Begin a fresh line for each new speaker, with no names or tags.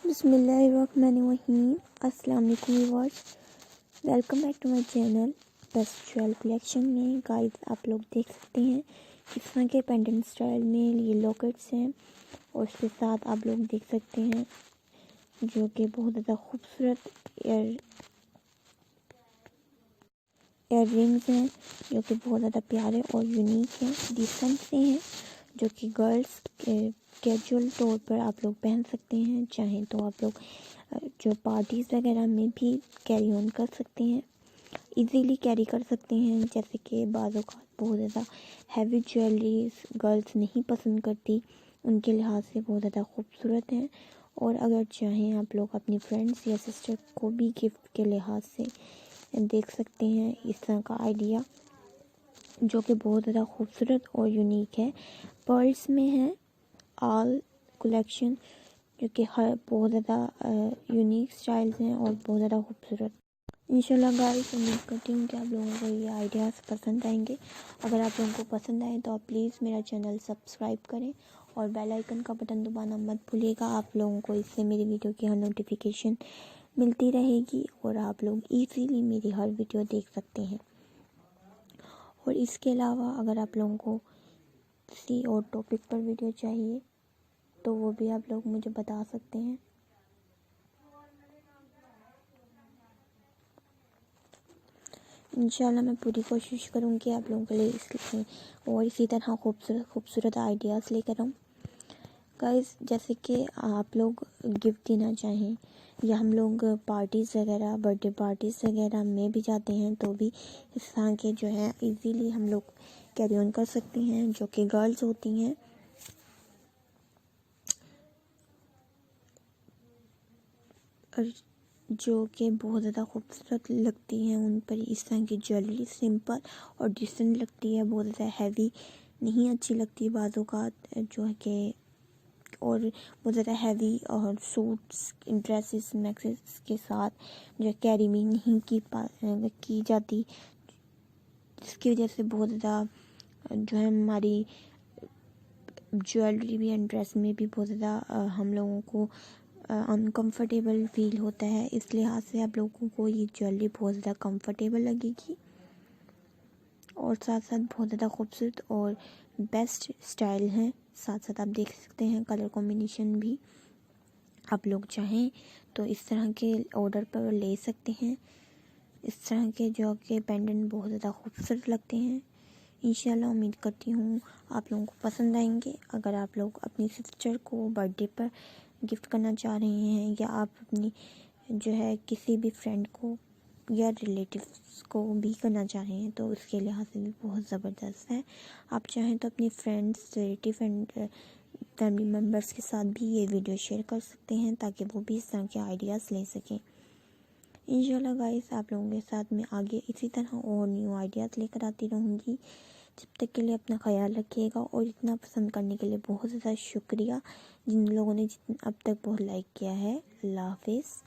बिस्मिल्लाहिर्रहमानिर्रहीम। अस्सलाम वालेकुम viewers, welcome back to my channel best jewel collection में। गाइस, आप लोग देख सकते हैं इस तरह के पेंडेंट स्टाइल में ये लॉकेट्स हैं और उसके साथ आप लोग देख सकते हैं जो कि बहुत ज़्यादा खूबसूरत ईयर रिंग्स हैं जो कि बहुत ज़्यादा प्यारे और यूनिक हैं, डिसेंट से हैं, जो कि गर्ल्स कैजुअल तौर पर आप लोग पहन सकते हैं। चाहें तो आप लोग जो पार्टीज़ वगैरह में भी कैरी ऑन कर सकते हैं, इजीली कैरी कर सकते हैं। जैसे कि बाज़ औक़ात बहुत ज़्यादा हैवी ज्वेलरीज गर्ल्स नहीं पसंद करती, उनके लिहाज से बहुत ज़्यादा खूबसूरत हैं। और अगर चाहें आप लोग अपनी फ्रेंड्स या सिस्टर को भी गिफ्ट के लिहाज से देख सकते हैं इस तरह का आइडिया जो कि बहुत ज़्यादा खूबसूरत और यूनिक है। पर्ल्स में है ऑल कलेक्शन जो कि हर बहुत ज़्यादा यूनिक स्टाइल्स हैं और बहुत ज़्यादा खूबसूरत। इंशाल्लाह गाइस, उम्मीद करती हूँ कि आप लोगों को ये आइडियाज़ पसंद आएंगे। अगर आप लोगों को पसंद आए तो आप प्लीज़ मेरा चैनल सब्सक्राइब करें और बेल आइकन का बटन दबाना मत भूलिएगा। आप लोगों को इससे मेरी वीडियो की हर नोटिफिकेशन मिलती रहेगी और आप लोग इजीली मेरी हर वीडियो देख सकते हैं। और इसके अलावा अगर आप लोगों को किसी और टॉपिक पर वीडियो चाहिए तो वो भी आप लोग मुझे बता सकते हैं। इंशाल्लाह मैं पूरी कोशिश करूँगी आप लोगों के लिए इसलिए और इसी तरह खूबसूरत आइडियाज़ लेकर आऊँ। गाइस, जैसे कि आप लोग गिफ्ट देना चाहें या हम लोग पार्टीज़ वगैरह बर्थडे पार्टीज़ वगैरह में भी जाते हैं तो भी इस तरह के जो है इजीली हम लोग कैरी ऑन कर सकते हैं, जो कि गर्ल्स होती हैं और जो कि बहुत ज़्यादा खूबसूरत लगती हैं। उन पर इस तरह की ज्वेलरी सिंपल और डिसेंट लगती है, बहुत ज़्यादा हैवी नहीं अच्छी लगती बाज़ों का जो है कि और बहुत ज़्यादा हैवी और सूट्स ड्रेसेस मैक्सेस के साथ जो कैरी भी नहीं की जाती, जिसकी वजह से बहुत ज़्यादा जो है हमारी ज्वेलरी भी एंड ड्रेस में भी बहुत ज़्यादा हम लोगों को अनकंफर्टेबल फील होता है। इस लिहाज से आप लोगों को ये ज्वेलरी बहुत ज़्यादा कंफर्टेबल लगेगी और साथ साथ बहुत ज़्यादा खूबसूरत और बेस्ट स्टाइल है। साथ साथ आप देख सकते हैं कलर कॉम्बिनेशन भी आप लोग चाहें तो इस तरह के ऑर्डर पर ले सकते हैं। इस तरह के जो कि पेंडेंट बहुत ज़्यादा खूबसूरत लगते हैं। इंशाल्लाह उम्मीद करती हूँ आप लोगों को पसंद आएंगे। अगर आप लोग अपनी सिस्टर को बर्थडे पर गिफ्ट करना चाह रहे हैं या आप अपनी जो है किसी भी फ्रेंड को या रिलेटिव्स को भी करना चाह रहे हैं तो उसके लिहाज से भी बहुत ज़बरदस्त है। आप चाहें तो अपनी friends relative and family members के साथ भी ये वीडियो शेयर कर सकते हैं ताकि वो भी इस तरह के आइडियाज़ ले सकें। इंशाल्लाह गाइस, आप लोगों के साथ मैं आगे इसी तरह और न्यू आइडियाज़ लेकर आती रहूँगी। जब तक के लिए अपना ख्याल रखिएगा और इतना पसंद करने के लिए बहुत ज़्यादा शुक्रिया जिन लोगों ने अब तक बहुत लाइक किया है। अल्लाह हाफिज़।